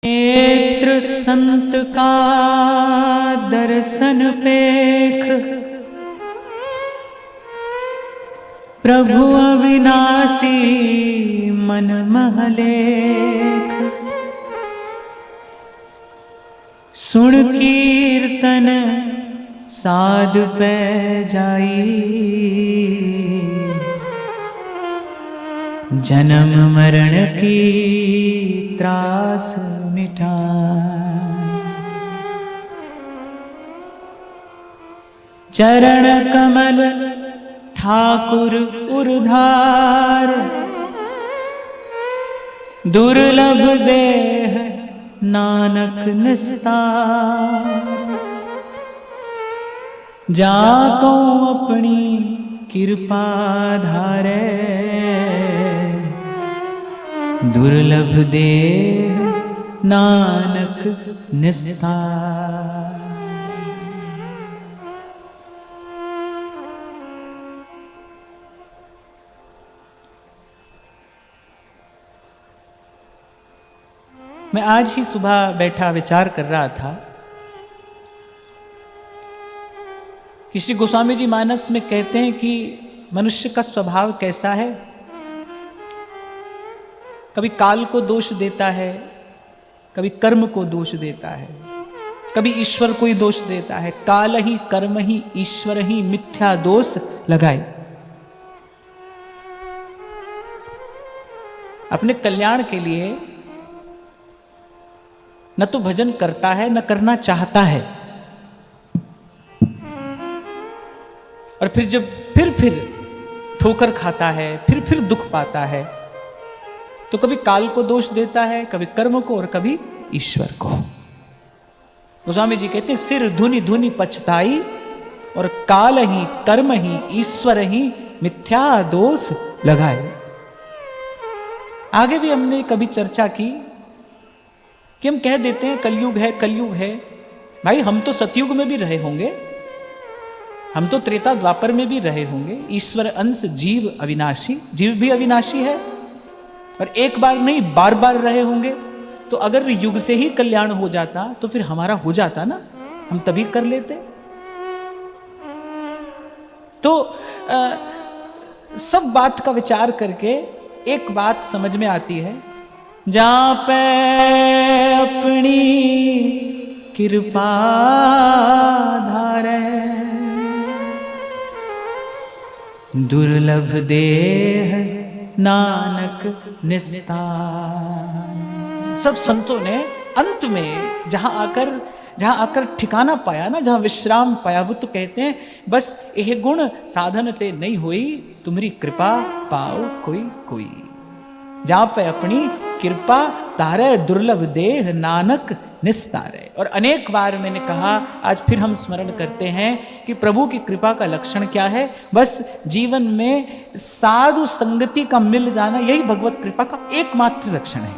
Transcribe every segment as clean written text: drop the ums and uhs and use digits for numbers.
नेत्र संत का दर्शन पेख, प्रभु अविनाशी मन महलेख। सुन कीर्तन साध पै जाई, जन्म मरण की त्रास मिटाई। चरण कमल ठाकुर उरधार, दुर्लभ देह नानक निस्तार। जाको अपनी कृपा धारे, दुर्लभ देह नानक निस्तार। मैं आज ही सुबह बैठा विचार कर रहा था कि श्री गोस्वामी जी मानस में कहते हैं कि मनुष्य का स्वभाव कैसा है। कभी काल को दोष देता है, कभी कर्म को दोष देता है, कभी ईश्वर को ही दोष देता है। काल ही कर्म ही ईश्वर ही मिथ्या दोष लगाए। अपने कल्याण के लिए न तो भजन करता है न करना चाहता है, और फिर जब फिर ठोकर खाता है, फिर दुख पाता है, तो कभी काल को दोष देता है, कभी कर्म को और कभी ईश्वर को। गोस्वामी जी कहते सिर धुनि धुनि पछताई, और काल ही कर्म ही ईश्वर ही मिथ्या दोष लगाए। आगे भी हमने कभी चर्चा की कि हम कह देते हैं कलयुग है कलयुग है। भाई हम तो सतयुग में भी रहे होंगे, हम तो त्रेता द्वापर में भी रहे होंगे। ईश्वर अंश जीव अविनाशी, जीव भी अविनाशी है, और एक बार नहीं बार बार रहे होंगे। तो अगर युग से ही कल्याण हो जाता तो फिर हमारा हो जाता ना, हम तभी कर लेते। तो सब बात का विचार करके एक बात समझ में आती है, जहां पे अपनी कृपा धारे, दुर्लभ देह नानक निस्तार। सब संतों ने अंत में जहां आकर ठिकाना पाया ना, जहां विश्राम पाया, वो तो कहते हैं बस यह गुण साधन ते नहीं हुई, तुम्हारी कृपा पाओ कोई कोई। जहां पे अपनी कृपा तारे, दुर्लभ देह नानक निस्तारे। और अनेक बार मैंने कहा, आज फिर हम स्मरण करते हैं कि प्रभु की कृपा का लक्षण क्या है। बस जीवन में साधु संगति का मिल जाना, यही भगवत कृपा का एकमात्र लक्षण है।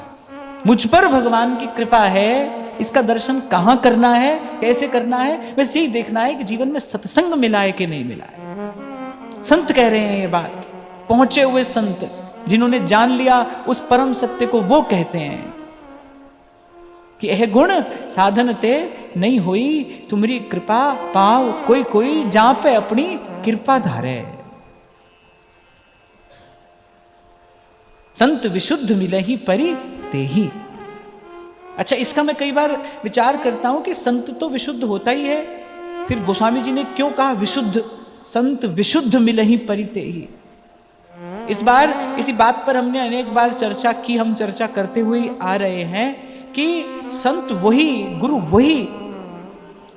मुझ पर भगवान की कृपा है, इसका दर्शन कहाँ करना है, कैसे करना है, बस यही देखना है कि जीवन में सत्संग मिला है कि नहीं मिला है। संत कह रहे हैं ये बात, पहुंचे हुए संत जिन्होंने जान लिया उस परम सत्य को, वो कहते हैं कि यह गुण साधन ते नहीं हुई, तुम्हारी कृपा पाओ कोई कोई, जहां पे अपनी कृपा धारे। संत विशुद्ध मिले ही परि तेहि। अच्छा, इसका मैं कई बार विचार करता हूं कि संत तो विशुद्ध होता ही है, फिर गोस्वामी जी ने क्यों कहा विशुद्ध? संत विशुद्ध मिले ही परि तेहि। इस बार इसी बात पर हमने अनेक बार चर्चा की, हम चर्चा करते हुए आ रहे हैं कि संत वही, गुरु वही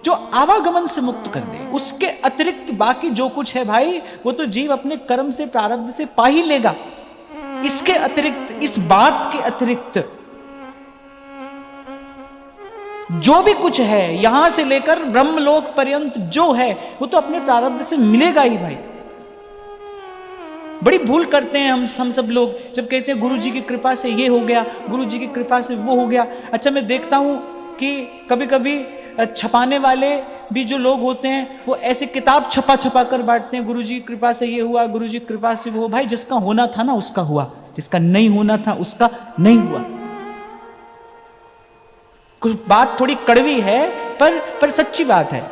जो आवागमन से मुक्त कर दे। उसके अतिरिक्त बाकी जो कुछ है भाई, वो तो जीव अपने कर्म से प्रारब्ध से पा ही लेगा। इसके अतिरिक्त, इस बात के अतिरिक्त जो भी कुछ है, यहां से लेकर ब्रह्मलोक पर्यंत जो है, वो तो अपने प्रारब्ध से मिलेगा ही भाई। बड़ी भूल करते हैं हम सब लोग, जब कहते हैं गुरु जी की कृपा से ये हो गया, गुरु जी की कृपा से वो हो गया। अच्छा, मैं देखता हूं कि कभी कभी छपाने वाले भी जो लोग होते हैं, वो ऐसे किताब छपा कर बांटते हैं, गुरु जी की कृपा से ये हुआ, गुरु जी की कृपा से वो। भाई जिसका होना था ना उसका हुआ, जिसका नहीं होना था उसका नहीं हुआ। कुछ बात थोड़ी कड़वी है, पर सच्ची बात है।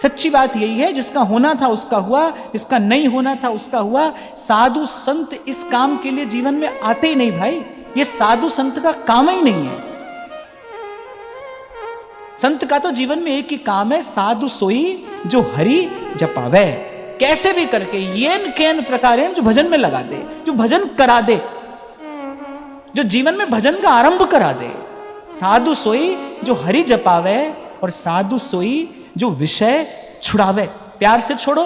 सच्ची बात यही है, जिसका होना था उसका हुआ, जिसका नहीं होना था उसका हुआ। साधु संत इस काम के लिए जीवन में आते ही नहीं भाई, ये साधु संत का काम ही नहीं है। संत का तो जीवन में एक ही काम है, साधु सोई जो हरि जपावे। कैसे भी करके येन केन प्रकार जो भजन में लगा दे, जो भजन करा दे, जो जीवन में भजन का आरंभ करा दे। साधु सोई जो हरि जपावे और साधु सोई जो विषय छुड़ावे। प्यार से छोड़ो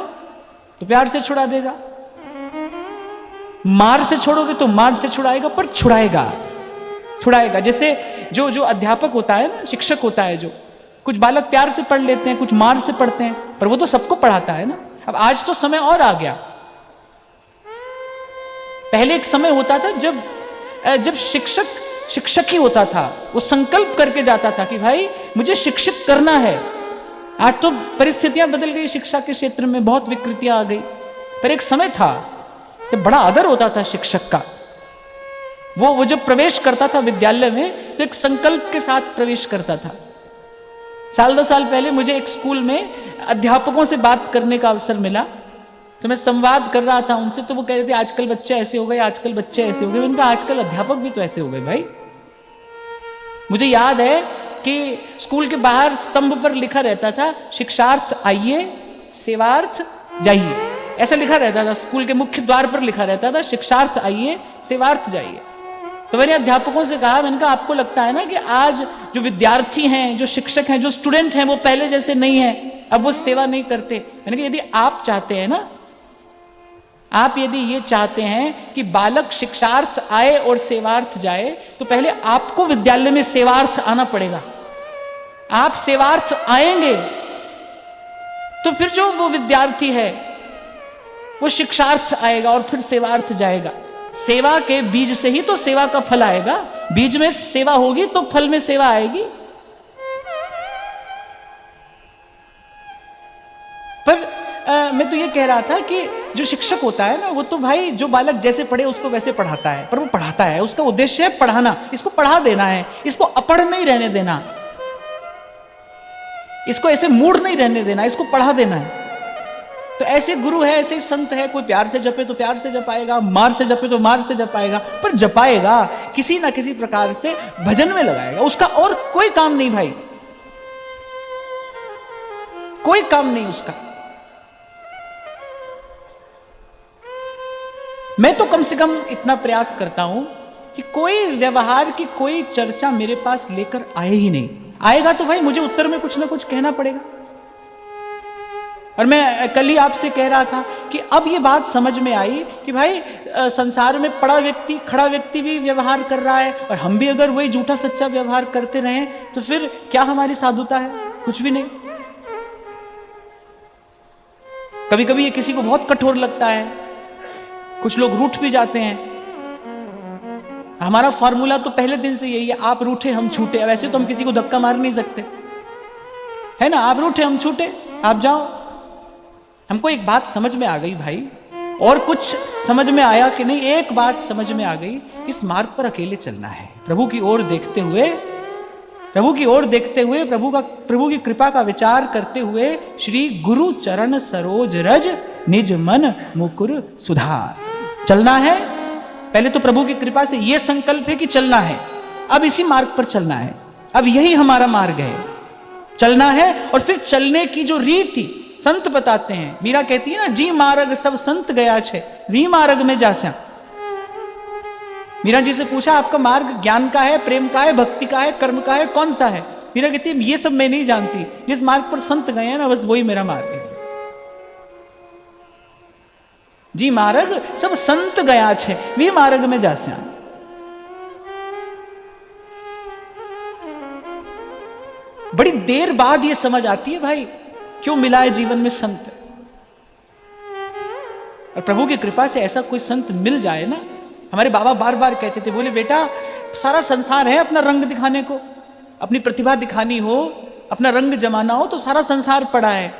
तो प्यार से छुड़ा देगा, मार से छोड़ोगे तो मार से छुड़ाएगा, पर छुड़ाएगा। जैसे जो अध्यापक होता है ना, शिक्षक होता है, जो कुछ बालक प्यार से पढ़ लेते हैं, कुछ मार से पढ़ते हैं, पर वो तो सबको पढ़ाता है ना। अब आज तो समय और आ गया। पहले एक समय होता था जब शिक्षक ही होता था, वो संकल्प करके जाता था कि भाई मुझे शिक्षित करना है। आज तो परिस्थितियां बदल गई, शिक्षा के क्षेत्र में बहुत विकृतियां आ गई, पर एक समय था जब बड़ा आदर होता था शिक्षक का। वो जब प्रवेश करता था विद्यालय में तो एक संकल्प के साथ प्रवेश करता था। साल 2 साल पहले मुझे एक स्कूल में अध्यापकों से बात करने का अवसर मिला, तो मैं संवाद कर रहा था उनसे, तो वो कह रहे थे आजकल बच्चे ऐसे हो गए, आजकल बच्चे ऐसे हो गए। उनका आजकल अध्यापक भी तो ऐसे हो गए भाई। मुझे याद है कि स्कूल के बाहर स्तंभ पर लिखा रहता था, शिक्षार्थ आइए सेवार्थ जाइए। ऐसा लिखा रहता था, स्कूल के मुख्य द्वार पर लिखा रहता था, शिक्षार्थ आइए सेवार्थ जाइए। तो मैंने अध्यापकों से कहा, मैंने कहा आपको लगता है ना कि आज जो विद्यार्थी हैं, जो शिक्षक हैं, जो स्टूडेंट हैं, वो पहले जैसे नहीं है, अब वो सेवा नहीं करते। मैंने कहा यदि आप चाहते हैं ना, आप यदि ये चाहते हैं कि बालक शिक्षार्थ आए और सेवार्थ जाए, तो पहले आपको विद्यालय में सेवार्थ आना पड़ेगा। आप सेवार्थ आएंगे तो फिर जो वो विद्यार्थी है वो शिक्षार्थ आएगा और फिर सेवार्थ जाएगा। सेवा के बीज से ही तो सेवा का फल आएगा। बीज में सेवा होगी तो फल में सेवा आएगी। पर मैं तो ये कह रहा था कि जो शिक्षक होता है ना, वो तो भाई जो बालक जैसे पढ़े उसको वैसे पढ़ाता है, पर वो पढ़ाता है, उसका उद्देश्य है पढ़ाना, इसको पढ़ा देना है, इसको अपढ़ नहीं रहने देना, इसको ऐसे मूड नहीं रहने देना, इसको पढ़ा देना है। तो ऐसे गुरु है, ऐसे संत है, कोई प्यार से जपे तो प्यार से जपाएगा, मार से जपे तो मार से जपाएगा, पर जपाएगा, किसी ना किसी प्रकार से भजन में लगाएगा। उसका और कोई काम नहीं भाई, कोई काम नहीं उसका। मैं तो कम से कम इतना प्रयास करता हूं कि कोई व्यवहार की कोई चर्चा मेरे पास लेकर आए ही नहीं। आएगा तो भाई मुझे उत्तर में कुछ ना कुछ कहना पड़ेगा। और मैं कल ही आपसे कह रहा था कि अब ये बात समझ में आई कि भाई संसार में पड़ा व्यक्ति, खड़ा व्यक्ति भी व्यवहार कर रहा है, और हम भी अगर वही झूठा सच्चा व्यवहार करते रहें तो फिर क्या हमारी साधुता है? कुछ भी नहीं। कभी कभी ये किसी को बहुत कठोर लगता है, कुछ लोग रूठ भी जाते हैं। हमारा फॉर्मूला तो पहले दिन से यही है, आप रूठे हम छूटे। वैसे तो हम किसी को धक्का मार नहीं सकते, है ना? आप रूठे हम छूटे, आप जाओ। हमको एक बात समझ में आ गई भाई, और कुछ समझ में आया कि नहीं, एक बात समझ में आ गई, इस मार्ग पर अकेले चलना है। प्रभु की ओर देखते हुए, प्रभु की ओर देखते हुए, प्रभु की कृपा का विचार करते हुए, श्री गुरु चरण सरोज रज निज मन मुकुर सुधार। चलना है। पहले तो प्रभु की कृपा से यह संकल्प है कि चलना है, अब इसी मार्ग पर चलना है, अब यही हमारा मार्ग है, चलना है। और फिर चलने की जो रीति संत बताते हैं, मीरा कहती है ना, जी मार्ग सब संत गया छे, वी मार्ग में जास्या। मीरा जी से पूछा आपका मार्ग ज्ञान का है, प्रेम का है, भक्ति का है, कर्म का है, कौन सा है? मीरा कहती है ये सब मैं नहीं जानती, जिस मार्ग पर संत गए हैं ना, बस वही मेरा मार्ग है। जी मार्ग सब संत गया छे, वी मार्ग में जास्या। बड़ी देर बाद ये समझ आती है भाई क्यों मिला है जीवन में संत। और प्रभु की कृपा से ऐसा कोई संत मिल जाए ना। हमारे बाबा बार बार कहते थे, बोले बेटा सारा संसार है अपना रंग दिखाने को, अपनी प्रतिभा दिखानी हो, अपना रंग जमाना हो तो सारा संसार पड़ा है।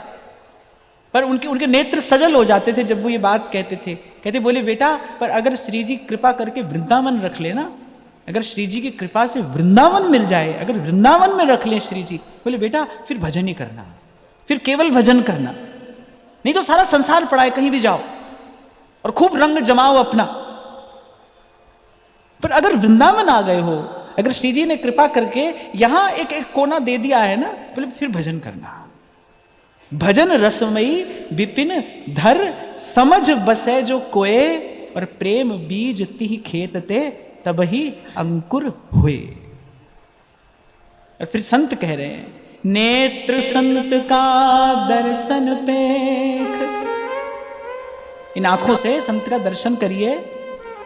पर उनके नेत्र सजल हो जाते थे जब वो ये बात कहते थे। कहते बोले बेटा, पर अगर श्री जी कृपा करके वृंदावन रख लेना अगर श्री जी की कृपा से वृंदावन मिल जाए, अगर वृंदावन में रख लें श्री जी, बोले बेटा फिर भजन ही करना, फिर केवल भजन करना, नहीं तो सारा संसार पड़ा है, कहीं भी जाओ और खूब रंग जमाओ अपना। पर अगर वृंदावन आ गए हो, अगर श्री जी ने कृपा करके यहां एक एक कोना दे दिया है ना, बोले फिर भजन करना। भजन रसमयी विपिन धर समझ बसे जो कोए, और प्रेम बीज तिहि खेतते तब ही अंकुर हुए। और फिर संत कह रहे हैं, नेत्र संत का दर्शन पेख, इन आंखों से संत का दर्शन करिए।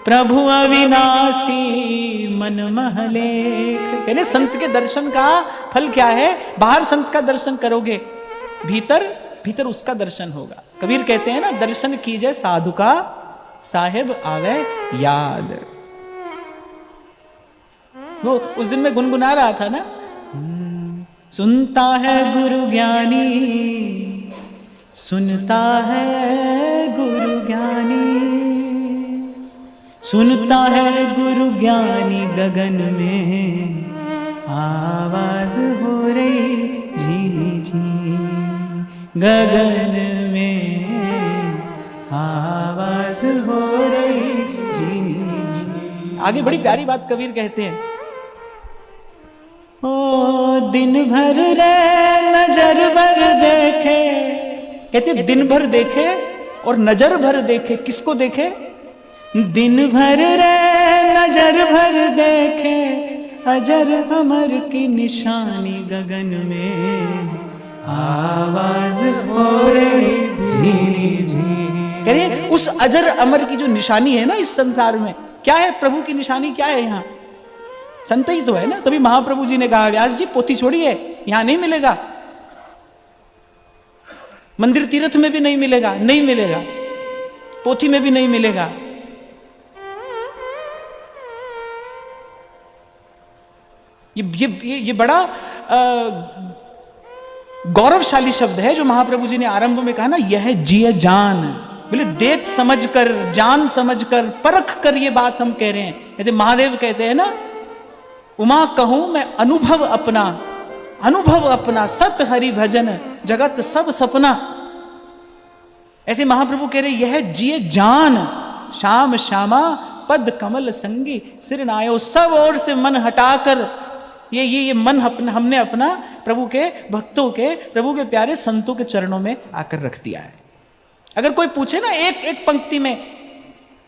प्रभु अविनाशी मन महलेख, यानी संत के दर्शन का फल क्या है? बाहर संत का दर्शन करोगे, भीतर भीतर उसका दर्शन होगा। कबीर कहते हैं ना, दर्शन कीजिए साधु का साहेब आवे याद। वो उस दिन में गुनगुना रहा था ना, सुनता है गुरु ज्ञानी, सुनता है गुरु ज्ञानी, सुनता है गुरु ज्ञानी, गगन में आवाज हो रही झी झी, गगन में आवाज हो रही झी झी। आगे बड़ी प्यारी बात कबीर कहते हैं, ओ दिन भर रे नजर भर देखे, कहते दिन भर देखे और नजर भर देखे। किसको देखे? दिन भर रे नजर भर देखे, अजर अमर की निशानी, गगन में आवाज हो रही झी झी। कह रहे उस अजर अमर की जो निशानी है ना इस संसार में, क्या है? प्रभु की निशानी क्या है? यहाँ संत ही तो है ना। तभी महाप्रभु जी ने कहा, व्यास जी पोथी छोड़िए, यहां नहीं मिलेगा, मंदिर तीर्थ में भी नहीं मिलेगा, नहीं मिलेगा, पोथी में भी नहीं मिलेगा। ये बड़ा गौरवशाली शब्द है जो महाप्रभु जी ने आरंभ में कहा ना, यह जिय जान। बोले देख समझ कर, जान समझ कर, परख कर ये बात हम कह रहे हैं। जैसे महादेव कहते हैं ना, उमा कहूं मैं अनुभव अपना, अनुभव अपना, सत हरि भजन जगत सब सपना। ऐसे महाप्रभु कह रहे यह जिए जान, श्याम श्यामा पद कमल संगी सिर नायो। सब ओर से मन हटाकर ये मन हमने अपना प्रभु के भक्तों के, प्रभु के प्यारे संतों के चरणों में आकर रख दिया है। अगर कोई पूछे ना एक एक पंक्ति में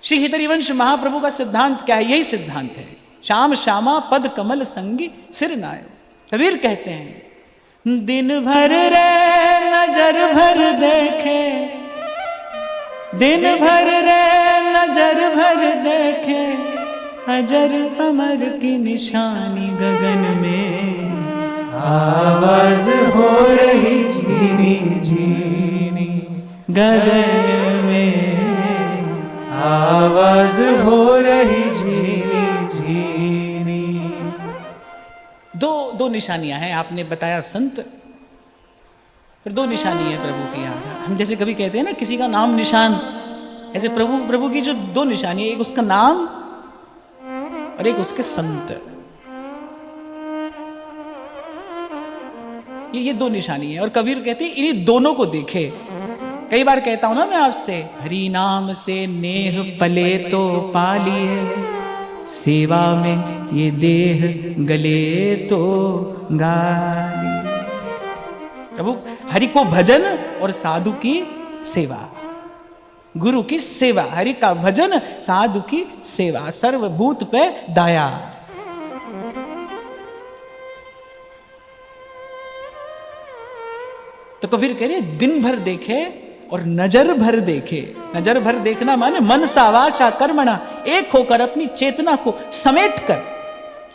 श्री हरिवंश महाप्रभु का सिद्धांत क्या है, यही सिद्धांत है, श्याम श्यामा पद कमल संगी सिर नायो। कबीर कहते हैं, दिन भर रे नजर भर देखे, दिन भर रे नजर भर देखे, अजर अमर की निशानी, गगन में आवाज हो रही झीनी झीनी, गगन में आवाज हो रही झीनी झीनी। दो निशानियां हैं, आपने बताया संत, फिर दो निशानी है प्रभु की। यहाँ हम जैसे कभी कहते हैं ना किसी का नाम निशान, ऐसे प्रभु की जो दो निशानी है, एक उसका नाम और एक उसके संत। ये दो निशानी है। और कबीर कहते हैं इन्हीं दोनों को देखे। कई बार कहता हूं ना मैं आपसे, हरि नाम से नेह पले तो पालिए, सेवा में ये देह गले तो गाली। प्रभु हरि को भजन और साधु की सेवा, गुरु की सेवा, हरि का भजन, साधु की सेवा, सर्वभूत पे दया। तो कबीर कह रहे दिन भर देखे और नजर भर देखे। नजर भर देखना माने मन सा वाचा कर्मणा, एक होकर अपनी चेतना को समेट कर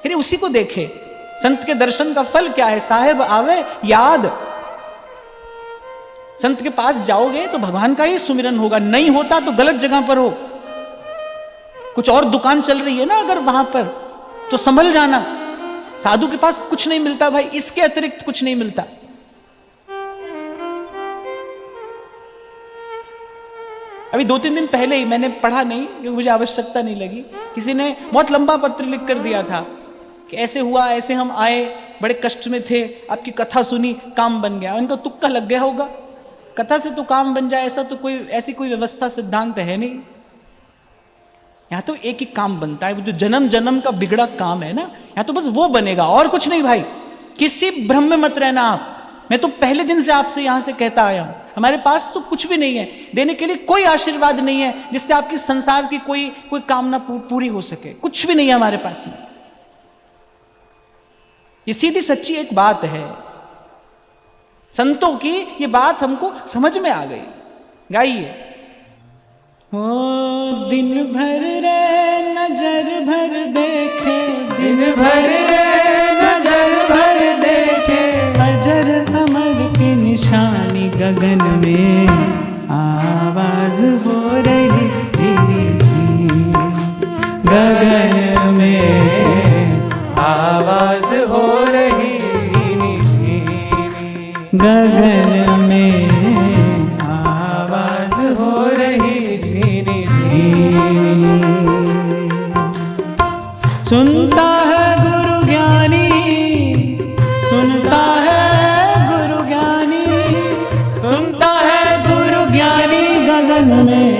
फिर उसी को देखे। संत के दर्शन का फल क्या है? साहेब आवे याद। संत के पास जाओगे तो भगवान का ही सुमिरन होगा, नहीं होता तो गलत जगह पर हो। कुछ और दुकान चल रही है ना अगर वहां पर, तो संभल जाना। साधु के पास कुछ नहीं मिलता भाई, इसके अतिरिक्त कुछ नहीं मिलता। अभी 2-3 दिन पहले ही, मैंने पढ़ा नहीं क्योंकि मुझे आवश्यकता नहीं लगी, किसी ने बहुत लंबा पत्र लिख कर दिया था कि ऐसे हुआ, ऐसे हम आए, बड़े कष्ट में थे, आपकी कथा सुनी, काम बन गया। उनका तुक्का लग गया होगा, कथा से तो काम बन जाए ऐसा तो कोई, ऐसी कोई व्यवस्था सिद्धांत है नहीं। यहाँ तो एक ही काम बनता है, वो जो जन्म जन्म का बिगड़ा काम है ना, यहाँ तो बस वो बनेगा और कुछ नहीं भाई। किसी भ्रम में मत रहना आप। मैं तो पहले दिन से आपसे यहां से कहता आया हूं, हमारे पास तो कुछ भी नहीं है देने के लिए, कोई आशीर्वाद नहीं है जिससे आपकी संसार की कोई कामना पूरी हो सके, कुछ भी नहीं है हमारे पास में। ये सीधी सच्ची एक बात है, संतों की ये बात हमको समझ में आ गई। गाइए। ओ दिन भर रे नजर भर देखे, दिन भर रे नजर भर देखे, अजर अमर की निशानी गगन में आवाज हो रही धीरे धीरे, गगन में आवाज हो रही धीरे धीरे, गगन में आवाज हो रही धीरे धीरे। सुनता है गुरु ज्ञानी, सुनता है गुरु ज्ञानी, सुनता है गुरु ज्ञानी, गगन में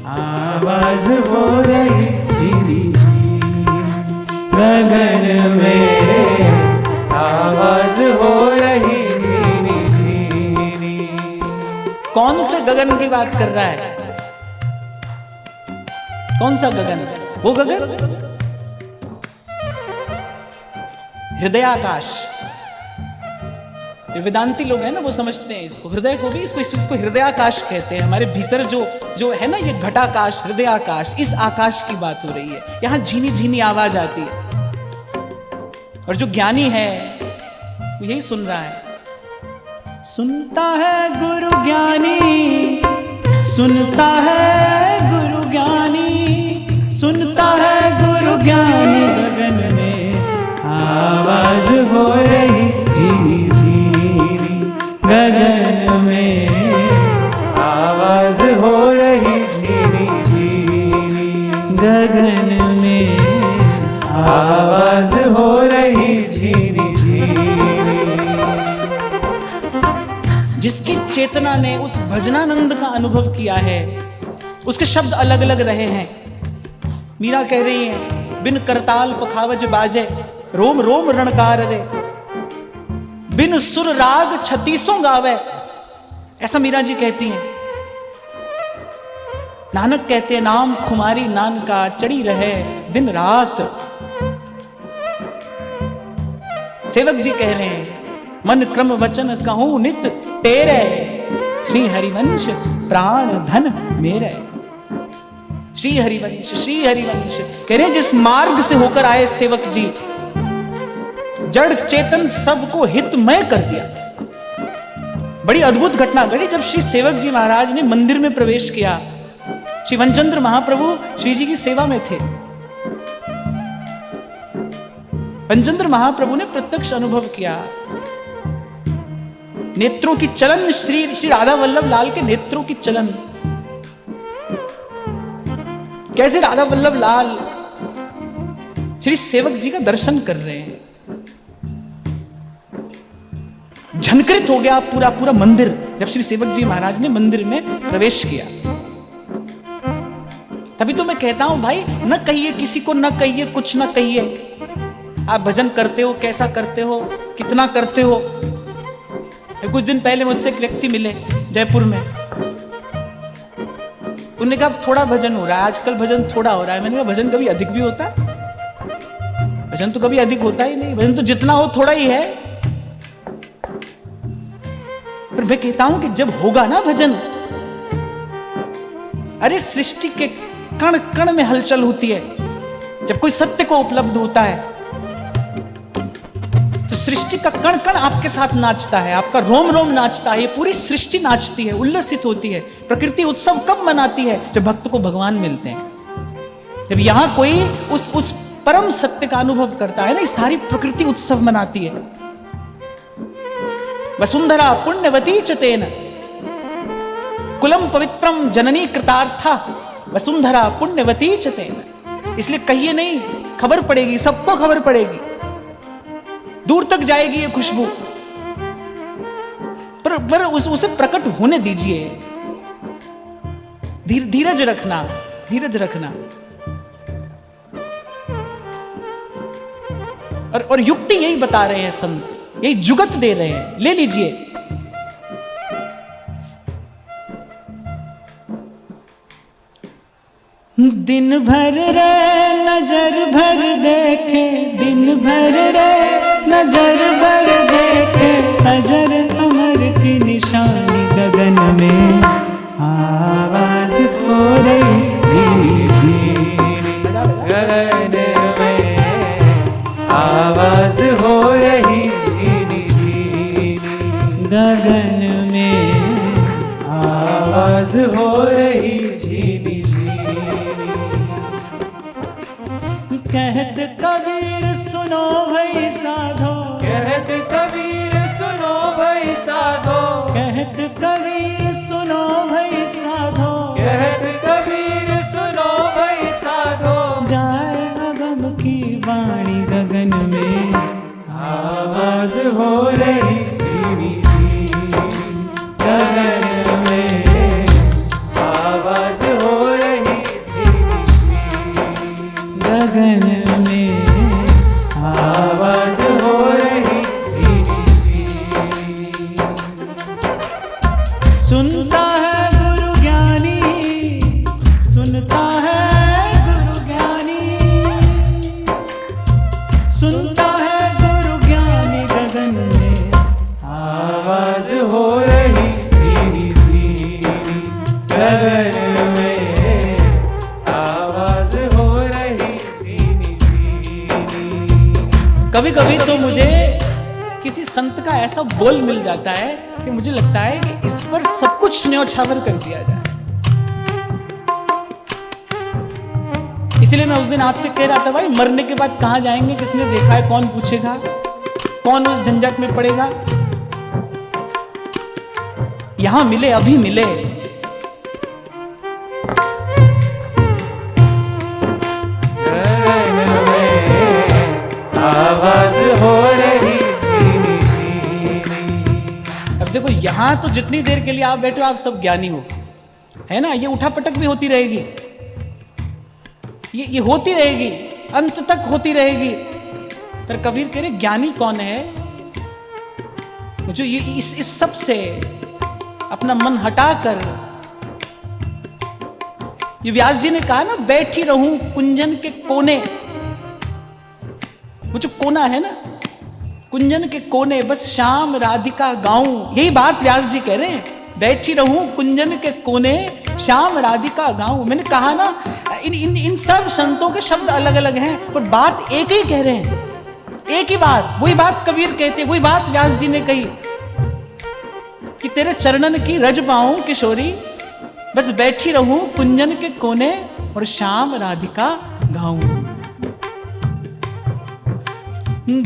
आवाज हो रही धीरे धीरे, गगन में आवाज हो रही धीरे धीरे। कौन से गगन की बात कर रहा है? कौन सा गगन? वो गगन हृदयाकाश। वेदांती लोग हैं ना, वो समझते हैं इसको, हृदय को भी इसको हृदयाकाश कहते हैं। हमारे भीतर जो है ना, ये घटाकाश, हृदयाकाश, इस आकाश की बात हो रही है। यहां झीनी झीनी आवाज आती है, और जो ज्ञानी है वो यही सुन रहा है। सुनता है गुरु ज्ञानी, सुनता है गुरु ज्ञानी, सुनता है गुरु ज्ञानी, गगन में आवाज हो रही धीरे धीरे, गगन में आवाज हो रही धीरे धीरे, गगन में आवाज हो रही धीरे धीरे। जिसकी चेतना ने उस भजनानंद का अनुभव किया है, उसके शब्द अलग अलग रहे हैं। मीरा कह रही है, बिन करताल पखावज बाजे, रोम रोम रणकार रे, बिन सुर राग छत्तीसों गावे। ऐसा मीरा जी कहती हैं। नानक कहते हैं, नाम खुमारी नान का चढ़ी रहे दिन रात। सेवक जी कह रहे हैं, मन क्रम वचन कहूं नित तेरे, श्री हरिवंश प्राण धन मेरे। श्री हरिवंश, श्री हरिवंश कह रहे हैं, जिस मार्ग से होकर आए सेवक जी, जड़ चेतन सबको हितमय कर दिया। बड़ी अद्भुत घटना घटी जब श्री सेवक जी महाराज ने मंदिर में प्रवेश किया। श्री वनचंद्र महाप्रभु श्री जी की सेवा में थे। वनचंद्र महाप्रभु ने प्रत्यक्ष अनुभव किया। नेत्रों की चलन, श्री राधा वल्लभ लाल के नेत्रों की चलन, कैसे राधा वल्लभ लाल श्री सेवक जी का दर्शन कर रहे हैं। झनकृत हो गया पूरा मंदिर जब श्री सेवक जी महाराज ने मंदिर में प्रवेश किया। तभी तो मैं कहता हूं भाई, न कहिए किसी को, न कहिए कुछ, न कहिए आप भजन करते हो, कैसा करते हो, कितना करते हो। कुछ दिन पहले मुझसे एक व्यक्ति मिले जयपुर में। उन्होंने कहा थोड़ा भजन हो रहा है आजकल, भजन थोड़ा हो रहा है। मैंने कहा भजन कभी अधिक भी होता है? भजन तो कभी अधिक होता ही नहीं, भजन तो जितना हो थोड़ा ही है। पर मैं कहता हूं कि जब होगा ना भजन, अरे सृष्टि के कण कण में हलचल होती है। जब कोई सत्य को उपलब्ध होता है तो सृष्टि का कण कण आपके साथ नाचता है, आपका रोम रोम नाचता है, ये पूरी सृष्टि नाचती है, उल्लसित होती है। प्रकृति उत्सव कब मनाती है? जब भक्त को भगवान मिलते हैं। जब यहां कोई उस परम सत्य का अनुभव करता है ना, सारी प्रकृति उत्सव मनाती है। वसुंधरा पुण्यवती च तेन, कुलम पवित्रम जननी कृतार्था वसुंधरा पुण्यवती च तेन। इसलिए कहिए नहीं, खबर पड़ेगी, सबको खबर पड़ेगी, दूर तक जाएगी ये खुशबू, पर उसे प्रकट होने दीजिए। धीरज रखना, धीरज रखना। और युक्ति यही बता रहे हैं संत, यही जुगत दे रहे हैं, ले लीजिए। दिन भर रे नजर भर देखे, दिन भर रे नजर भर देखे, अजर अमर की निशानी गगन में आवाज हो रही धीरे गगन में आवाज हो रही झीनी झीनी, गगन में आवाज हो रही झीनी झीनी। कहत कबीर सुनो भई साधो, कहत कबीर सुनो भई साधो, कहत कबीर सुनो भई साधो, कहत कबीर सुनो भई साधो, जाए अगम की वाणी गगन में आवाज हो रही धीमी धीमी, गगन में आवाज हो रही धीमी धीमी, गगन में आवाज हो रही धीमी धीमी। सुनता है गुरु ज्ञानी, सुनता है गुरु ज्ञानी, सुनता है गुरु ज्ञानी, गगन में आवाज हो रही धीमी धीमी, गगन में आवाज हो रही धीमी धीमी। कभी कभी तो मुझे किसी संत का ऐसा बोल मिल जाता है कि मुझे लगता है कि इस पर सब कुछ न्यौछावर कर दिया जाए। इसलिए मैं उस दिन आपसे कह रहा था, भाई मरने के बाद कहां जाएंगे, किसने देखा है, कौन पूछेगा, कौन उस झंझट में पड़ेगा। यहां मिले, अभी मिले। आवाज हो रही धीमी धीमी। अब देखो, यहां तो जितनी देर के लिए आप बैठे हो आप सब ज्ञानी हो, है ना। ये उठापटक भी होती रहेगी, ये होती रहेगी, अंत तक होती रहेगी। पर कबीर कह रहे ज्ञानी कौन है, जो ये इस सब से अपना मन हटाकर, ये व्यास जी ने कहा ना, बैठी रहूं कुंजन के कोने। वो जो कोना है ना, कुंजन के कोने, बस श्याम राधिका गाऊं। यही बात व्यास जी कह रहे हैं, बैठी रहूं कुंजन के कोने, श्याम राधिका गाऊं। मैंने कहा ना, इन सब संतों के शब्द अलग अलग हैं, पर बात एक ही कह रहे हैं, एक ही बात। वही बात कबीर कहते, वही बात व्यास जी ने कही कि तेरे चरणन की रज पाऊं किशोरी, बस बैठी रहूं कुंजन के कोने और श्याम राधिका गाऊं।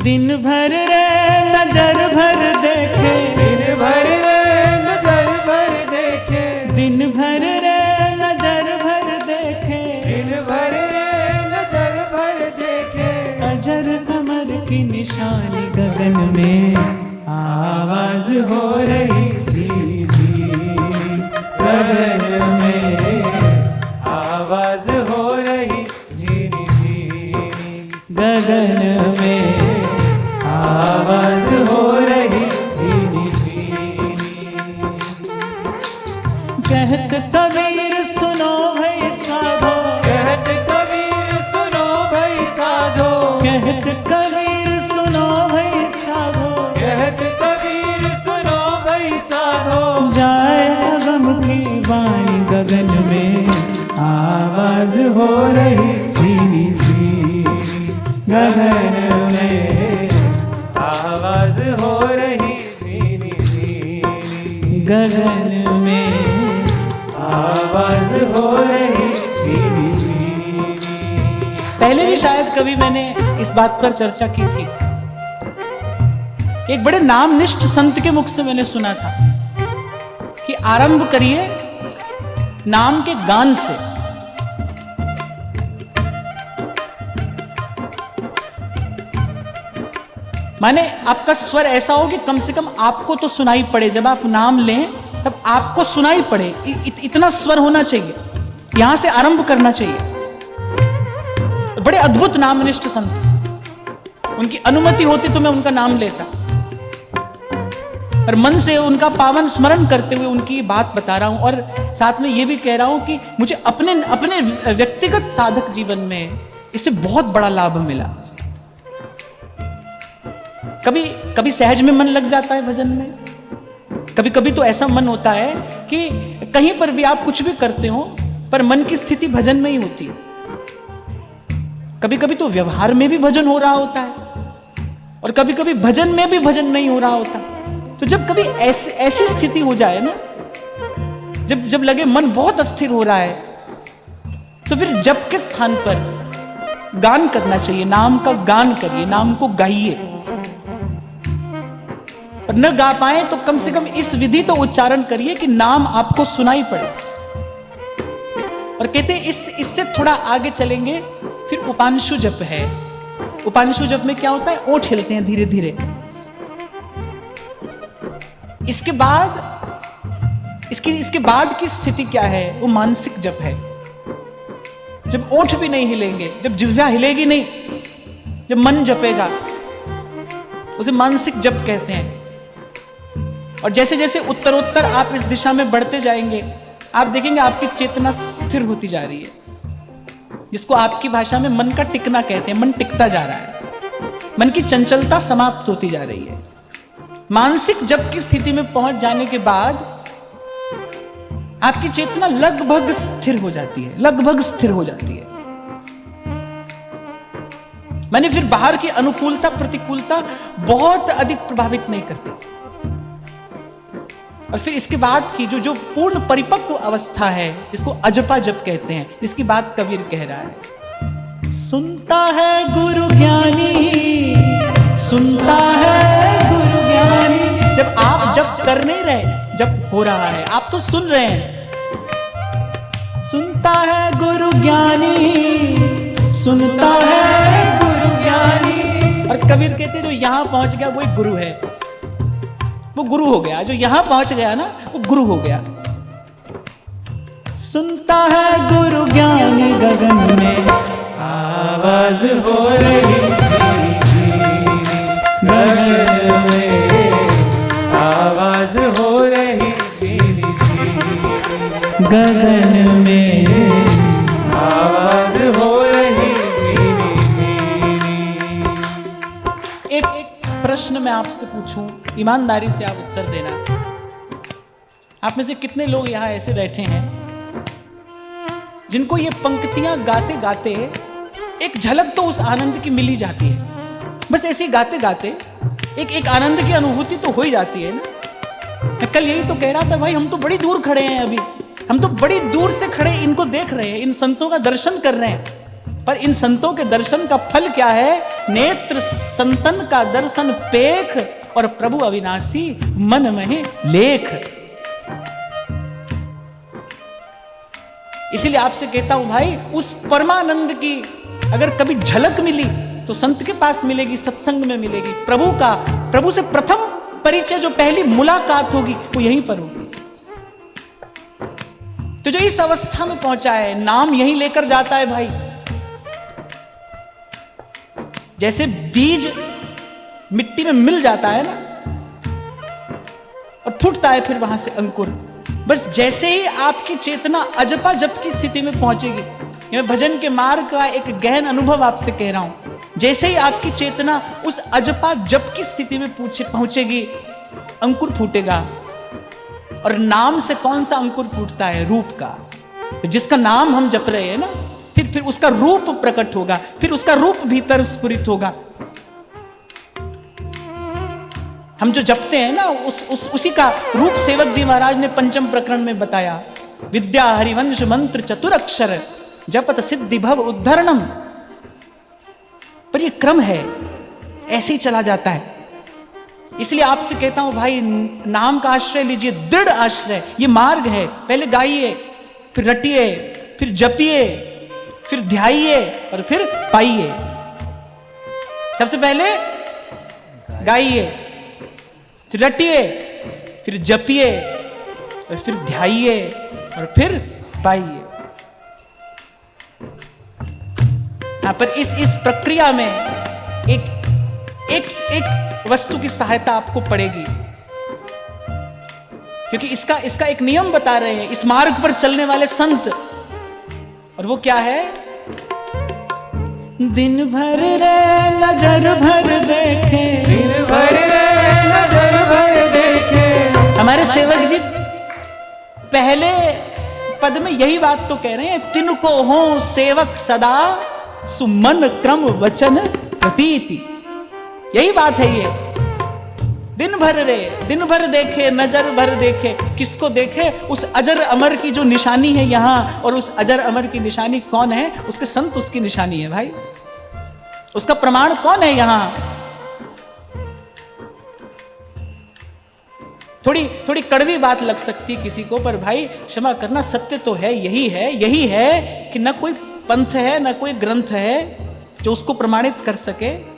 दिन भर रे नजर भर देखे, दिन भर रे नजर भर देखे, दिन भर रे नजर भर देखे, दिन भर रे नजर भर देखे, अजर अमर की निशानी गगन में आवाज हो रही धीमी धीमी, गगन में आवाज हो रही धीमी धीमी, गगन में आवाज हो रही धीमी धीमी। कहत कबीर सुनो भई साधो, कहत कबीर सुनो भई साधो, कहत कबीर सुनो भई साधो, कहत कबीर सुनो भई साधो, जाए अगम की वाणी गगन में आवाज हो रही धीमी धीमी, गगन में आवाज हो रही धीमी धीमी, गगन में आवाज हो रही धीमी धीमी। पहले भी शायद कभी मैंने इस बात पर चर्चा की थी। एक बड़े नामनिष्ठ संत के मुख से मैंने सुना था कि आरंभ करिए नाम के गान से। माने आपका स्वर ऐसा हो कि कम से कम आपको तो सुनाई पड़े, जब आप नाम लें तब आपको सुनाई पड़े, इतना स्वर होना चाहिए। यहां से आरंभ करना चाहिए। बड़े अद्भुत नामनिष्ठ संत, उनकी अनुमति होती तो मैं उनका नाम लेता, और मन से उनका पावन स्मरण करते हुए उनकी बात बता रहा हूं। और साथ में यह भी कह रहा हूं कि मुझे अपने अपने व्यक्तिगत साधक जीवन में इससे बहुत बड़ा लाभ मिला। कभी कभी सहज में मन लग जाता है भजन में, कभी कभी तो ऐसा मन होता है कि कहीं पर भी आप कुछ भी करते हो पर मन की स्थिति भजन में ही होती है। कभी कभी तो व्यवहार में भी भजन हो रहा होता है, और कभी कभी भजन में भी भजन नहीं हो रहा होता। तो जब कभी ऐसी स्थिति हो जाए ना, जब लगे मन बहुत अस्थिर हो रहा है, तो फिर जप के स्थान पर गान करना चाहिए। नाम का गान करिए, नाम को गाइए। और न गा पाए तो कम से कम इस विधि तो उच्चारण करिए कि नाम आपको सुनाई पड़े। और कहते हैं इससे थोड़ा आगे चलेंगे, फिर उपांशु जप है। उपांशु जप में क्या होता है? ओठ हिलते हैं धीरे धीरे। इसके बाद की स्थिति क्या है? वो मानसिक जप है। जब ओठ भी नहीं हिलेंगे, जब जिह्वा हिलेगी नहीं, जब मन जपेगा, उसे मानसिक जप कहते हैं। और जैसे जैसे उत्तरोत्तर आप इस दिशा में बढ़ते जाएंगे, आप देखेंगे आपकी चेतना स्थिर होती जा रही है, जिसको आपकी भाषा में मन का टिकना कहते हैं। मन टिकता जा रहा है, मन की चंचलता समाप्त होती जा रही है। मानसिक जप की स्थिति में पहुंच जाने के बाद आपकी चेतना लगभग स्थिर हो जाती है, लगभग स्थिर हो जाती है। मैंने फिर बाहर की अनुकूलता प्रतिकूलता बहुत अधिक प्रभावित नहीं करती। और फिर इसके बाद की जो पूर्ण परिपक्व अवस्था है, इसको अजपा जप कहते हैं। इसकी बात कबीर कह रहा है, सुनता है गुरु ज्ञानी, सुनता है गुरु ज्ञानी। जब आप जप कर नहीं रहे, जब हो रहा है, आप तो सुन रहे हैं। सुनता है गुरु ज्ञानी, सुनता है गुरु ज्ञानी। और कबीर कहते जो यहां पहुंच गया वो एक गुरु है, वो गुरु हो गया। जो यहां पहुंच गया ना, वो गुरु हो गया। सुनता है गुरु ज्ञानी, गगन में आवाज हो रही, गगन में आवाज हो रही, गगन में आवाज हो रही। एक प्रश्न मैं आपसे पूछूं, ईमानदारी से आप उत्तर देना। आप में से कितने लोग यहां ऐसे बैठे हैं जिनको ये पंक्तियां गाते गाते एक झलक तो उस आनंद की मिल ही जाती है? बस ऐसे गाते गाते एक आनंद की अनुभूति तो हो ही जाती है ना। मैं कल यही तो कह रहा था, भाई हम तो बड़ी दूर खड़े हैं, अभी हम तो बड़ी दूर से खड़े इनको देख रहे हैं, इन संतों का दर्शन कर रहे हैं। पर इन संतों के दर्शन का फल क्या है? नेत्र संतन का दर्शन पेख, और प्रभु अविनाशी मन में लेख। इसीलिए आपसे कहता हूं भाई, उस परमानंद की अगर कभी झलक मिली तो संत के पास मिलेगी, सत्संग में मिलेगी। प्रभु से प्रथम परिचय, जो पहली मुलाकात होगी, वो यहीं पर होगी। तो जो इस अवस्था में पहुंचा है, नाम यहीं लेकर जाता है भाई। जैसे बीज मिट्टी में मिल जाता है ना, और फूटता है फिर वहां से अंकुर। बस जैसे ही आपकी चेतना अजपा जप की स्थिति में पहुंचेगी, मैं भजन के मार्ग का एक गहन अनुभव आपसे कह रहा हूं, जैसे ही आपकी चेतना उस अजपा जप की स्थिति में पहुंचेगी, अंकुर फूटेगा। और नाम से कौन सा अंकुर फूटता है? रूप का। जिसका नाम हम जप रहे हैं ना, फिर उसका रूप प्रकट होगा, फिर उसका रूप भीतर स्फुरित होगा। हम जो जपते हैं ना, उसी का रूप सेवक जी महाराज ने पंचम प्रकरण में बताया। विद्या हरिवंश मंत्र चतुरक्षर जपत सिद्धि भव उद्धरणम। पर ये क्रम है, ऐसे ही चला जाता है। इसलिए आपसे कहता हूं भाई, नाम का आश्रय लीजिए, दृढ़ आश्रय। ये मार्ग है, पहले गाइए, फिर रटिए, फिर जपिए, फिर ध्याइए और फिर पाइए। सबसे पहले गाइए, फिर रटिए, फिर जपिए और फिर ध्याइए और फिर पाइए। यहां पर इस प्रक्रिया में एक वस्तु की सहायता आपको पड़ेगी, क्योंकि इसका एक नियम बता रहे हैं इस मार्ग पर चलने वाले संत, और वो क्या है? दिन भर रे नजर भर देखे, दिन भर रे नजर भर देखे। हमारे सेवक जी पहले पद में यही बात तो कह रहे हैं, तिनको हो सेवक सदा सुमन क्रम वचन प्रतीति। यही बात है ये, दिन भर रे, दिन भर देखे, नजर भर देखे। किसको देखे? उस अजर अमर की जो निशानी है यहां, और उस अजर अमर की निशानी कौन है? उसके संत उसकी निशानी है भाई। उसका प्रमाण कौन है यहां? थोड़ी कड़वी बात लग सकती है किसी को, पर भाई क्षमा करना, सत्य तो है, यही है कि न कोई पंथ है, न कोई ग्रंथ है जो उसको प्रमाणित कर सके,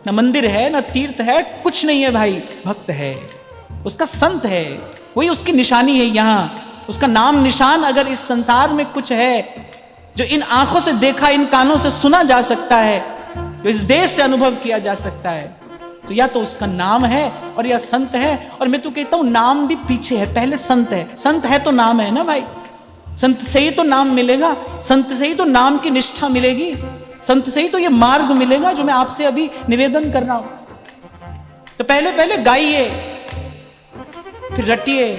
न मंदिर है, न तीर्थ है, कुछ नहीं है भाई। भक्त है, उसका संत है, वही उसकी निशानी है यहां। उसका नाम निशान अगर इस संसार में कुछ है जो इन आंखों से देखा, इन कानों से सुना जा सकता है, जो इस देश से अनुभव किया जा सकता है, तो या तो उसका नाम है और या संत है। और मैं तो कहता हूं नाम भी पीछे है, पहले संत है। संत है तो नाम है ना भाई, संत से ही तो नाम मिलेगा, संत से ही तो नाम की निष्ठा मिलेगी, संत से ही तो ये मार्ग मिलेगा जो मैं आपसे अभी निवेदन कर रहा हूं। तो पहले गाइए, फिर रटिए,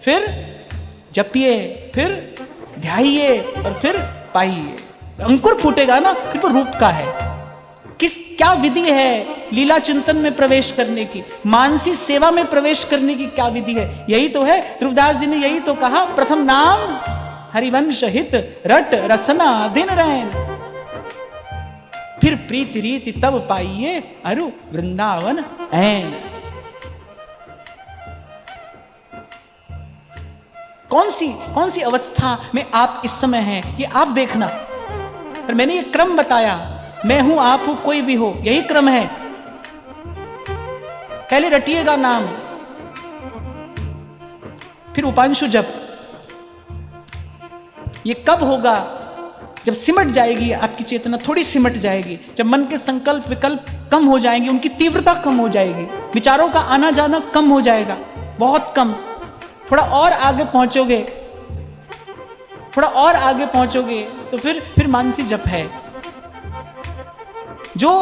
फिर जपिए, फिर ध्याइए और फिर पाइए। अंकुर फूटेगा ना, फिर वो रूप का है। क्या विधि है लीला चिंतन में प्रवेश करने की, मानसी सेवा में प्रवेश करने की क्या विधि है? यही तो है। ध्रुवदास जी ने यही तो कहा, प्रथम नाम हरिवंश हित रट रसना दिन रैन, फिर प्रीति रीति तब पाइए अरु वृंदावन ऐन। कौन सी अवस्था में आप इस समय हैं, ये आप देखना। पर मैंने ये क्रम बताया, मैं हूं, आप हो, कोई भी हो, यही क्रम है। पहले रटिएगा नाम, फिर उपांशु जप। ये कब होगा? जब सिमट जाएगी आपकी चेतना, थोड़ी सिमट जाएगी, जब मन के संकल्प विकल्प कम हो जाएंगे, उनकी तीव्रता कम हो जाएगी, विचारों का आना जाना कम हो जाएगा, बहुत कम। थोड़ा और आगे पहुंचोगे, थोड़ा और आगे पहुंचोगे तो फिर मानसी जप है। जो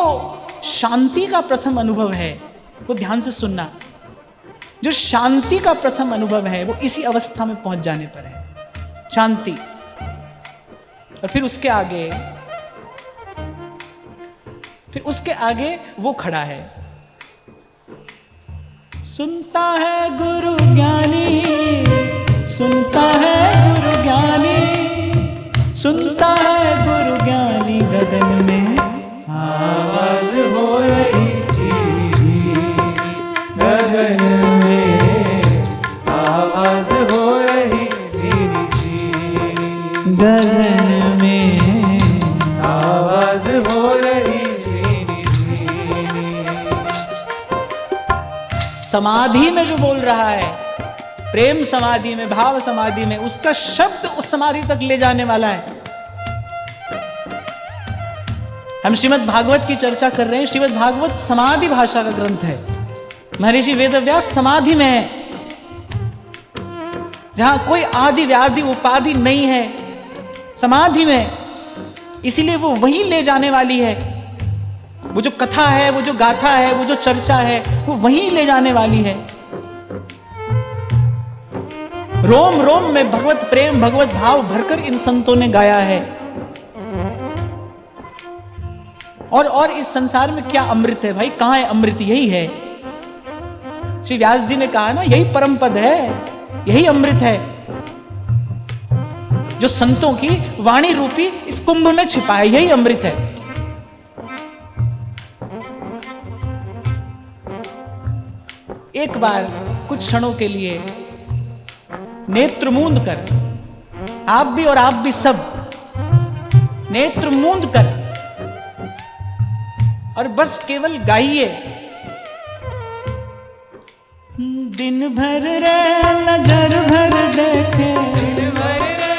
शांति का प्रथम अनुभव है वो ध्यान से सुनना, जो शांति का प्रथम अनुभव है वो इसी अवस्था में पहुंच जाने पर है, शांति। और फिर उसके आगे वो खड़ा है, सुनता है गुरु ज्ञानी, सुनता है गुरु ज्ञानी, सुनता है गुरु ज्ञानी, गगन में आवाज हो रही जी, गगन में आवाज हो रही जी, गगन में आवाज हो रही जी। समाधि में जो बोल रहा है, प्रेम समाधि में, भाव समाधि में, उसका शब्द उस समाधि तक ले जाने वाला है। हम श्रीमद् भागवत की चर्चा कर रहे हैं। श्रीमद् भागवत समाधि भाषा का ग्रंथ है। महर्षि वेदव्यास समाधि में है, जहां कोई आदि व्याधि उपाधि नहीं है, समाधि में। इसीलिए वो वहीं ले जाने वाली है। वो जो कथा है, वो जो गाथा है, वो जो चर्चा है, वो वहीं ले जाने वाली है। रोम रोम में भगवत प्रेम, भगवत भाव भरकर इन संतों ने गाया है। और इस संसार में क्या अमृत है भाई? कहां है अमृत? यही है। श्री व्यास जी ने कहा ना, यही परम पद है, यही अमृत है जो संतों की वाणी रूपी इस कुंभ में छिपा है। यही अमृत है। एक बार कुछ क्षणों के लिए नेत्र मूंद कर आप भी और आप भी सब नेत्र मूंद कर और बस केवल गाइए। दिन भर रे नजर भर देखे, दिन भर रे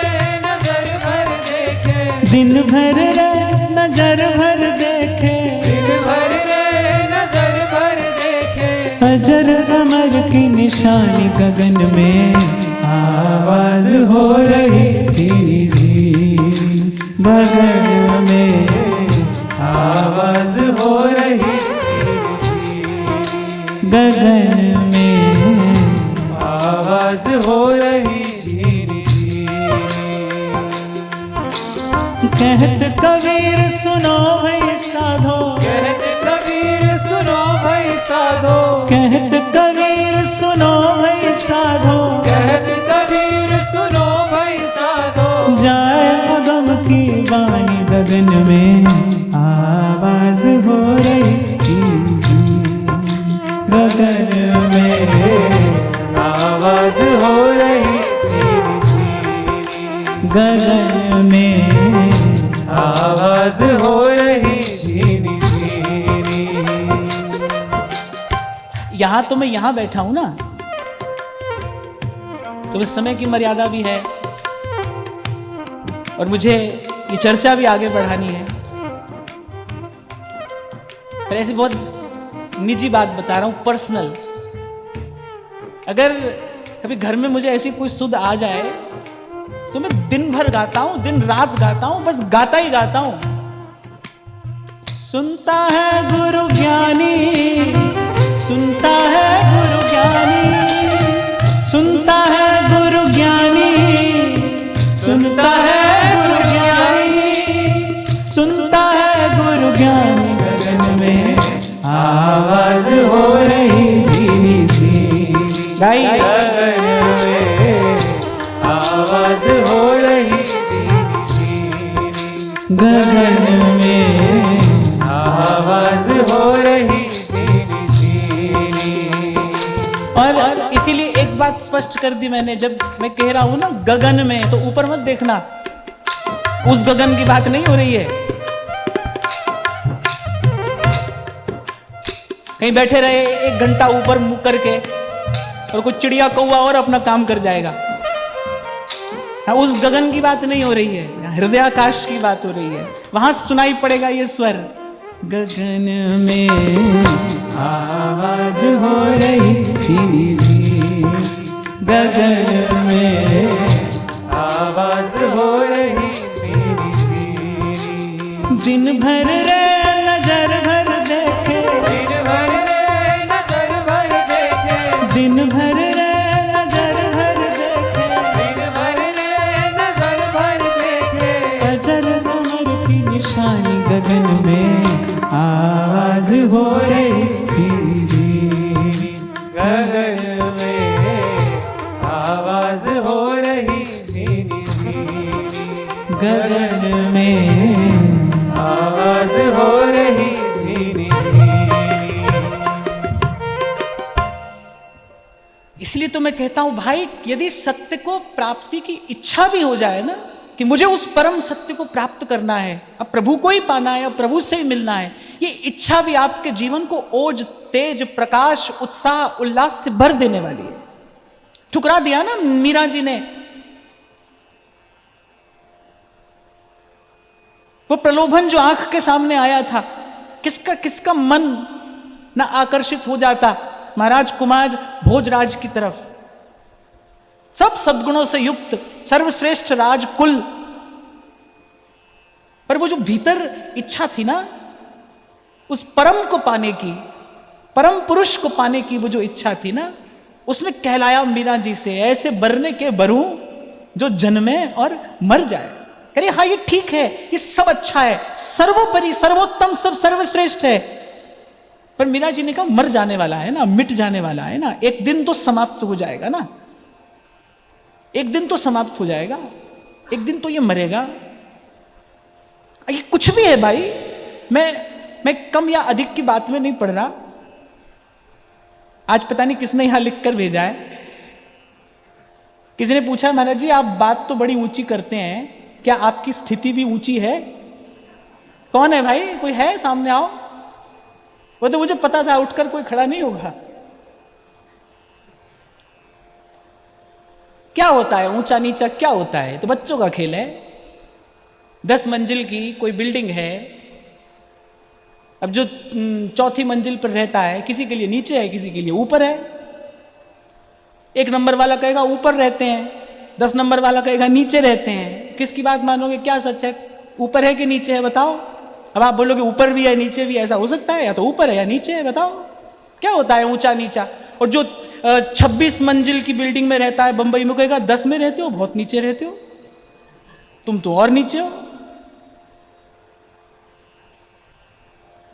नजर भर देखे, दिन भर रे नजर भर देखे, दिन भर रे नजर भर देखे। अजर अमर की निशानी गगन में आवाज हो रही थी, गगन में आवाज हो रही गगन में आवाज हो रही धीरे कहत कबीर सुनो भाई साधो, कहत कबीर सुनो भाई साधो, कहत कबीर सुनो भाई साधो, कहत कबीर सुनो भाई साधो। जाए अगम की वाणी गगन में आवाज हो रही थी, गगन में आवाज हो रही धीरे गगन में आवाज हो रही धीरे। यहां तो मैं यहां बैठा हूं ना, तो इस समय की मर्यादा भी है और मुझे ये चर्चा भी आगे बढ़ानी है। पर ऐसी बहुत निजी बात बता रहा हूं, पर्सनल। अगर कभी घर में मुझे ऐसी कोई सुध आ जाए तो मैं दिन भर गाता हूं, दिन रात गाता हूं, बस गाता ही गाता हूं। सुनता है गुरु ज्ञानी, सुनता है गुरु ज्ञानी, सुनता है गुरु ज्ञानी, सुनता है गुरु ज्ञानी, सुनता है गुरु ज्ञानी। गगन में आवाज हो रही धीमी सी, गाइए। गगन में आवाज हो रही गगन में आवाज हो रही और इसीलिए एक बात स्पष्ट कर दी मैंने, जब मैं कह रहा हूं ना गगन में, तो ऊपर मत देखना, उस गगन की बात नहीं हो रही है। कहीं बैठे रहे 1 घंटा ऊपर मुंह करके और कुछ चिड़िया कौवा और अपना काम कर जाएगा, हाँ, उस गगन की बात नहीं हो रही है, हृदयाकाश की बात हो रही है। वहां सुनाई पड़ेगा ये स्वर, गगन में आवाज हो रही थी, गगन में आवाज हो रही दिन भर रे नजर भर देखे, दिन भर रे नजर भर देखे, दिन भर रे नजर भर देखे, दिन भर रे नजर भर देखे। अजर अमर की निशानी गगन में आवाज हो रही थी, गगन में आवाज हो रही धीमी गगन में आवाज हो रही धीमी। इसलिए तो मैं कहता हूं भाई, यदि सत्य को प्राप्ति की इच्छा भी हो जाए ना, कि मुझे उस परम सत्य को प्राप्त करना है, अब प्रभु को ही पाना है, अब प्रभु से ही मिलना है, ये इच्छा भी आपके जीवन को ओज, तेज, प्रकाश, उत्साह, उल्लास से भर देने वाली है। ठुकरा दिया ना मीरा जी ने, वो प्रलोभन जो आंख के सामने आया था, किसका किसका मन ना आकर्षित हो जाता महाराज कुमार भोजराज की तरफ। सब सद्गुणों से युक्त सर्वश्रेष्ठ राजकुल, पर वो जो भीतर इच्छा थी ना, उस परम को पाने की, परम पुरुष को पाने की वो जो इच्छा थी ना, उसने कहलाया मीरा जी से, ऐसे बरने के बरूं जो जन्मे और मर जाए। अरे हाँ, ये ठीक है, ये सब अच्छा है, सर्वोपरि सर्वोत्तम सब सर्वश्रेष्ठ है, पर मीरा जी ने कहा मर जाने वाला है ना, मिट जाने वाला है ना, एक दिन तो समाप्त हो जाएगा ना, एक दिन तो समाप्त हो जाएगा, एक दिन तो ये मरेगा। ये कुछ भी है भाई, मैं कम या अधिक की बात में नहीं पढ़ रहा। आज पता नहीं किसने यहां लिख कर भेजा है किसी ने पूछा महाराज जी आप बात तो बड़ी ऊंची करते हैं, क्या आपकी स्थिति भी ऊंची है? कौन है भाई, कोई है सामने आओ। वो तो मुझे पता था उठकर कोई खड़ा नहीं होगा। क्या होता है ऊंचा नीचा, क्या होता है? तो बच्चों का खेल है। 10 मंजिल की कोई बिल्डिंग है, अब जो चौथी मंजिल पर रहता है, किसी के लिए नीचे है, किसी के लिए ऊपर है। 1 नंबर वाला कहेगा ऊपर रहते हैं, 10 नंबर वाला कहेगा नीचे रहते हैं। किसकी बात मानोगे, क्या सच है, ऊपर है कि नीचे है बताओ? अब आप बोलोगे ऊपर भी है नीचे भी, ऐसा हो सकता है? या तो ऊपर है या नीचे है, बताओ क्या होता है ऊंचा नीचा? और जो 26 मंजिल की बिल्डिंग में रहता है बंबई में, कहेगा 10 में रहते हो, बहुत नीचे रहते हो, तुम तो और नीचे हो।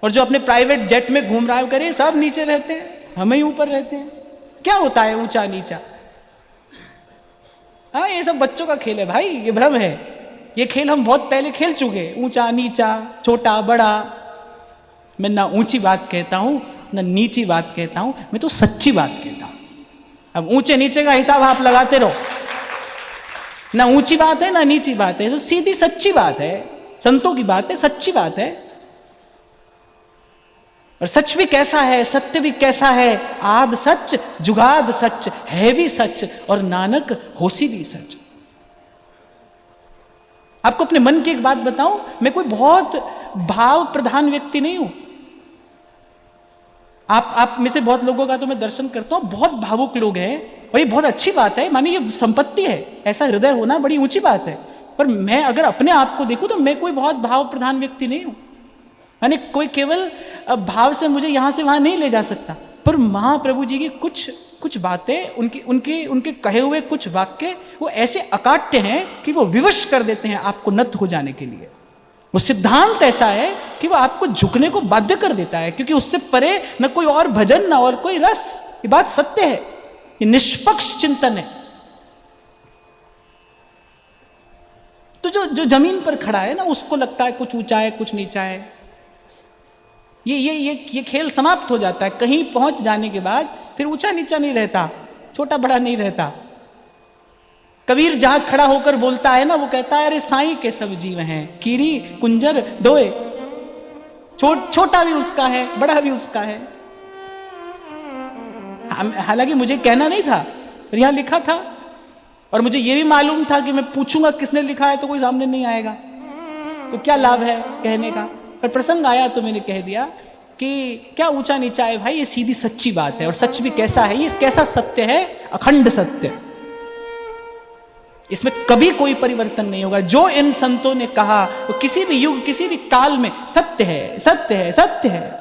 और जो अपने प्राइवेट जेट में घूम रहा है करे सब नीचे रहते हैं, हम ही ऊपर रहते हैं। क्या होता है ऊंचा नीचा? हाँ, ये सब बच्चों का खेल है भाई, ये भ्रम है। ये खेल हम बहुत पहले खेल चुके। ऊंचा नीचा, छोटा बड़ा, मैं ना ऊंची बात कहता हूं ना नीची बात कहता हूं, मैं तो सच्ची बात कहता हूं। अब ऊंचे नीचे का हिसाब आप लगाते रहो, ना ऊंची बात है ना नीची बात है, तो सीधी सच्ची बात है, संतों की बात है, सच्ची बात है। और सच भी कैसा है, सत्य भी कैसा है, आद सच जुगाद सच है भी सच, और नानक होसी भी सच। आपको अपने मन की एक बात बताऊं, मैं कोई बहुत भाव प्रधान व्यक्ति नहीं हूं। आप में से बहुत लोगों का तो मैं दर्शन करता हूं, बहुत भावुक लोग हैं, और ये बहुत अच्छी बात है, मानी ये संपत्ति है, ऐसा हृदय होना बड़ी ऊंची बात है। पर मैं अगर अपने आप को देखूं तो मैं कोई बहुत भाव प्रधान व्यक्ति नहीं हूं। यानी कोई केवल भाव से मुझे यहां से वहां नहीं ले जा सकता। पर महाप्रभु जी की कुछ बातें, उनके कहे हुए कुछ वाक्य वो ऐसे अकाट्य हैं कि वो विवश कर देते हैं आपको नत हो जाने के लिए। वो सिद्धांत ऐसा है कि वो आपको झुकने को बाध्य कर देता है, क्योंकि उससे परे न कोई और भजन न और कोई रस। ये बात सत्य है, ये निष्पक्ष चिंतन है। तो जो जमीन पर खड़ा है ना, उसको लगता है कुछ ऊंचा है कुछ नीचा है। ये खेल समाप्त हो जाता है। कहीं पहुंच जाने के बाद फिर ऊंचा नीचा नहीं रहता, छोटा बड़ा नहीं रहता। कबीर जहां खड़ा होकर बोलता है ना, वो कहता है अरे साईं के सब जीव हैं, कीड़ी कुंजर दोए। छोटा भी उसका है, बड़ा भी उसका है। हालांकि मुझे कहना नहीं था, पर यहां लिखा था, और मुझे यह भी मालूम था कि मैं पूछूंगा किसने लिखा है तो कोई सामने नहीं आएगा, तो क्या लाभ है कहने का। पर प्रसंग आया तो मैंने कह दिया कि क्या ऊंचा नीचा है भाई, ये सीधी सच्ची बात है। और सच भी कैसा है, ये कैसा सत्य है, अखंड सत्य। इसमें कभी कोई परिवर्तन नहीं होगा। जो इन संतों ने कहा वो किसी भी युग किसी भी काल में सत्य है, सत्य है, सत्य है।